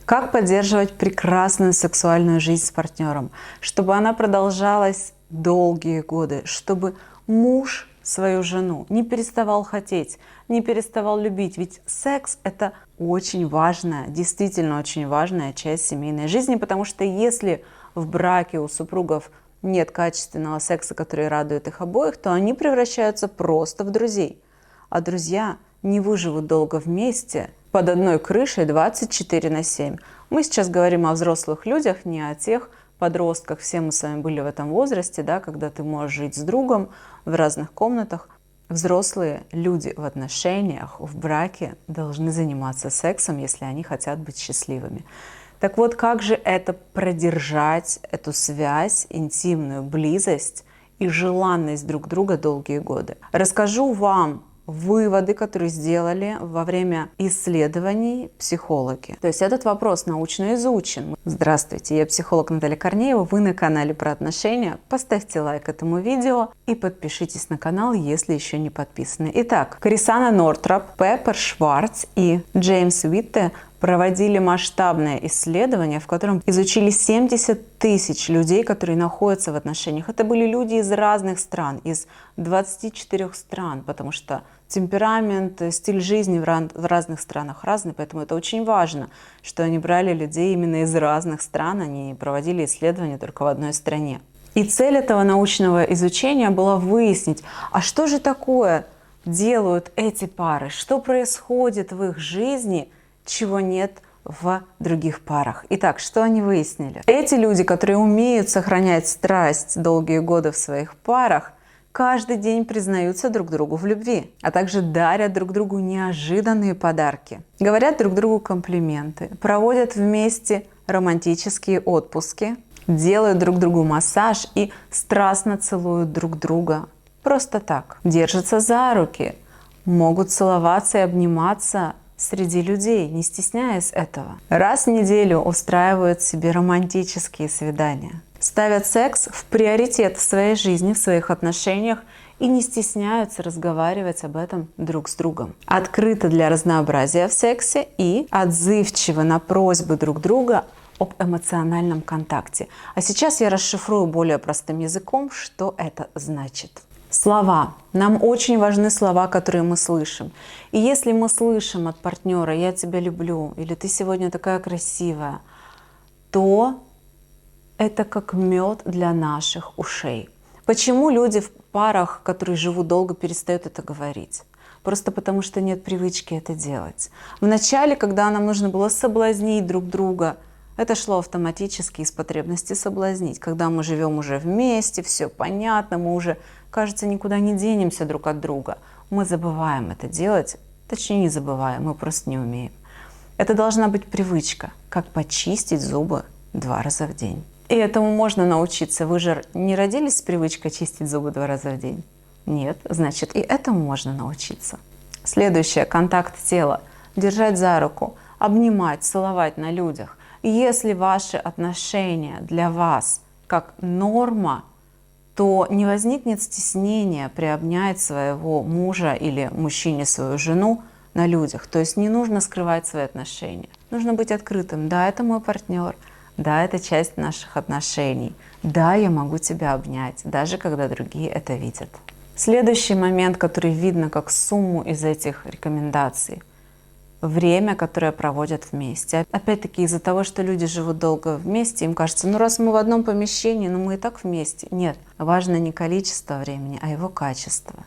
Как поддерживать прекрасную сексуальную жизнь с партнером, чтобы она продолжалась долгие годы, чтобы муж свою жену не переставал хотеть, не переставал любить. Ведь секс – это очень важная, действительно очень важная часть семейной жизни, потому что если в браке у супругов нет качественного секса, который радует их обоих, то они превращаются просто в друзей. А друзья не выживут долго вместе под одной крышей 24/7. Мы сейчас говорим о взрослых людях, не о тех подростках. Все мы с вами были в этом возрасте, да, когда ты можешь жить с другом в разных комнатах. Взрослые люди в отношениях, в браке должны заниматься сексом, если они хотят быть счастливыми. Так вот, как же это продержать, эту связь, интимную близость и желанность друг друга долгие годы? Расскажу вам выводы, которые сделали во время исследований психологи. То есть этот вопрос научно изучен. Здравствуйте, я психолог Наталья Корнеева, вы на канале про отношения. Поставьте лайк этому видео и подпишитесь на канал, если еще не подписаны. Итак, Крисана Нортроп, Пеппер Шварц и Джеймс Уитте проводили масштабное исследование, в котором изучили 70 тысяч людей, которые находятся в отношениях. Это были люди из разных стран, из 24 стран, потому что темперамент, стиль жизни в разных странах разный, поэтому это очень важно, что они брали людей именно из разных стран, они проводили исследования только в одной стране. И цель этого научного изучения была выяснить, а что же такое делают эти пары, что происходит в их жизни, чего нет в других парах. Итак, что они выяснили? Эти люди, которые умеют сохранять страсть долгие годы в своих парах, каждый день признаются друг другу в любви, а также дарят друг другу неожиданные подарки, говорят друг другу комплименты, проводят вместе романтические отпуски, делают друг другу массаж и страстно целуют друг друга. Просто так. Держатся за руки, могут целоваться и обниматься среди людей, не стесняясь этого. Раз в неделю устраивают себе романтические свидания. Ставят секс в приоритет в своей жизни, в своих отношениях и не стесняются разговаривать об этом друг с другом. Открыты для разнообразия в сексе и отзывчивы на просьбы друг друга об эмоциональном контакте. А сейчас я расшифрую более простым языком, что это значит. Слова. Нам очень важны слова, которые мы слышим. И если мы слышим от партнера «я тебя люблю» или «ты сегодня такая красивая», то это как мед для наших ушей. Почему люди в парах, которые живут долго, перестают это говорить? Просто потому, что нет привычки это делать. Вначале, когда нам нужно было соблазнить друг друга, это шло автоматически из потребности соблазнить. Когда мы живем уже вместе, все понятно, мы уже, кажется, никуда не денемся друг от друга. Мы забываем это делать, точнее не забываем, мы просто не умеем. Это должна быть привычка, как почистить зубы 2 раза в день. И этому можно научиться. Вы же не родились с привычкой чистить зубы 2 раза в день? Нет, значит, и этому можно научиться. Следующее – контакт тела. Держать за руку, обнимать, целовать на людях. И если ваши отношения для вас как норма, то не возникнет стеснения приобнять своего мужа или мужчине свою жену на людях. То есть не нужно скрывать свои отношения. Нужно быть открытым. Да, это мой партнер. Да, это часть наших отношений. Да, я могу тебя обнять, даже когда другие это видят. Следующий момент, который видно как сумму из этих рекомендаций. Время, которое проводят вместе. Опять-таки из-за того, что люди живут долго вместе, им кажется, ну раз мы в одном помещении, ну мы и так вместе. Нет, важно не количество времени, а его качество.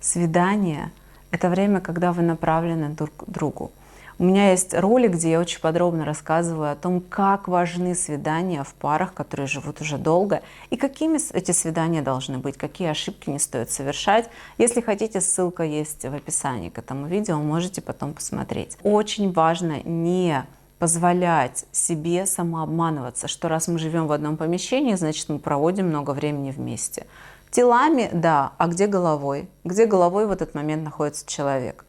Свидание – это время, когда вы направлены друг к другу. У меня есть ролик, где я очень подробно рассказываю о том, как важны свидания в парах, которые живут уже долго, и какими эти свидания должны быть, какие ошибки не стоит совершать. Если хотите, ссылка есть в описании к этому видео, можете потом посмотреть. Очень важно не позволять себе самообманываться, что раз мы живем в одном помещении, значит мы проводим много времени вместе. Телами, да, а где головой? Где головой в этот момент находится человек?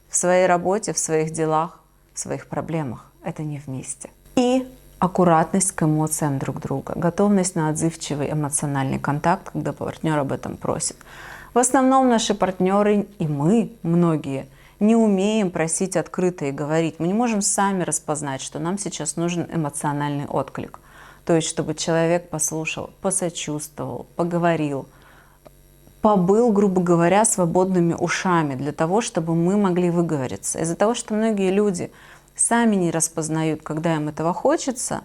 В своей работе, в своих делах, в своих проблемах. Это не вместе. И аккуратность к эмоциям друг друга. Готовность на отзывчивый эмоциональный контакт, когда партнер об этом просит. В основном наши партнеры и мы, многие, не умеем просить открыто и говорить. Мы не можем сами распознать, что нам сейчас нужен эмоциональный отклик. То есть, чтобы человек послушал, посочувствовал, поговорил, побыл, грубо говоря, свободными ушами для того, чтобы мы могли выговориться. Из-за того, что многие люди сами не распознают, когда им этого хочется,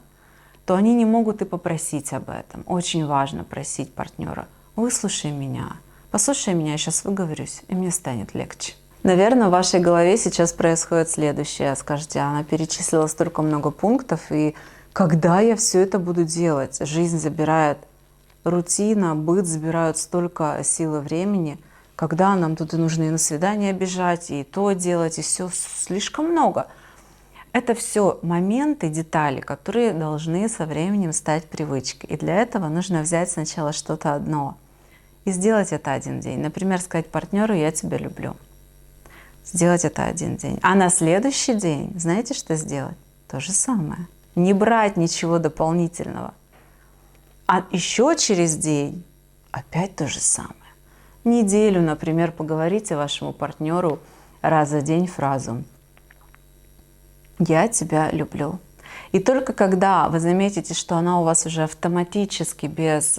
то они не могут и попросить об этом. Очень важно просить партнера: выслушай меня, послушай меня, я сейчас выговорюсь, и мне станет легче. Наверное, в вашей голове сейчас происходит следующее. Скажете: она перечислила столько много пунктов, и когда я все это буду делать? Жизнь забирает, рутина, быт забирают столько сил и времени, когда нам тут и нужно и на свидание бежать, и то делать, и все слишком много. Это все моменты, детали, которые должны со временем стать привычкой. И для этого нужно взять сначала что-то одно и сделать это один день. Например, сказать партнеру: я тебя люблю. Сделать это один день. А на следующий день, знаете, что сделать? То же самое. Не брать ничего дополнительного. А еще через день опять то же самое. Неделю, например, поговорите вашему партнеру раз за день фразу: я тебя люблю. И только когда вы заметите, что она у вас уже автоматически, без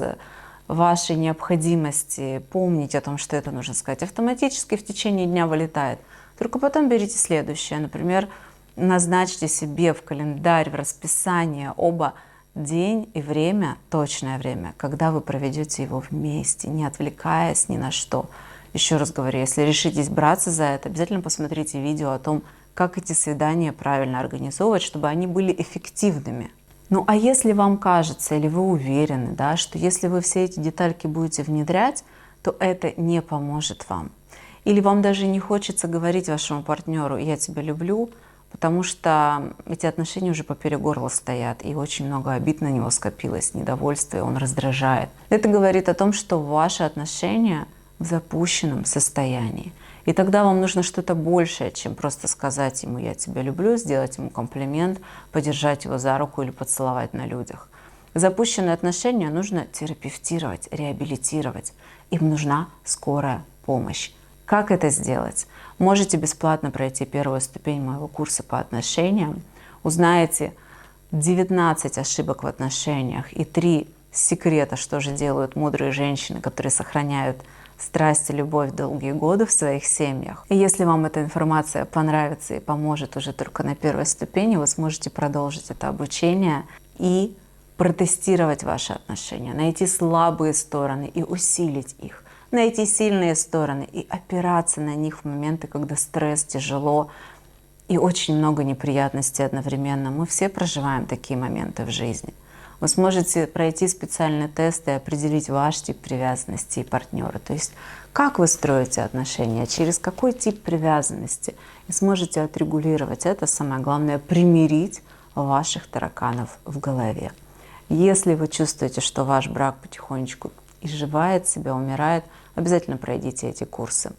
вашей необходимости помнить о том, что это нужно сказать, автоматически в течение дня вылетает, только потом берите следующее. Например, назначьте себе в календарь, в расписание оба день и время, точное время, когда вы проведете его вместе, не отвлекаясь ни на что. Еще раз говорю, если решитесь браться за это, обязательно посмотрите видео о том, как эти свидания правильно организовывать, чтобы они были эффективными. Ну а если вам кажется, или вы уверены, да, что если вы все эти детальки будете внедрять, то это не поможет вам. Или вам даже не хочется говорить вашему партнеру: я тебя люблю, потому что эти отношения уже поперек горла стоят, и очень много обид на него скопилось, недовольства, и он раздражает. Это говорит о том, что ваши отношения в запущенном состоянии. И тогда вам нужно что-то большее, чем просто сказать ему: я тебя люблю, сделать ему комплимент, подержать его за руку или поцеловать на людях. Запущенные отношения нужно терапевтировать, реабилитировать. Им нужна скорая помощь. Как это сделать? Можете бесплатно пройти первую ступень моего курса по отношениям. Узнаете 19 ошибок в отношениях и 3 секрета, что же делают мудрые женщины, которые сохраняют страсть и любовь долгие годы в своих семьях. И если вам эта информация понравится и поможет уже только на первой ступени, вы сможете продолжить это обучение и протестировать ваши отношения, найти слабые стороны и усилить их, найти сильные стороны и опираться на них в моменты, когда стресс, тяжело и очень много неприятностей одновременно. Мы все проживаем такие моменты в жизни. Вы сможете пройти специальный тест и определить ваш тип привязанности и партнера. То есть как вы строите отношения, через какой тип привязанности. И сможете отрегулировать это, самое главное, примирить ваших тараканов в голове. Если вы чувствуете, что ваш брак потихонечку изживает себя, умирает, обязательно пройдите эти курсы.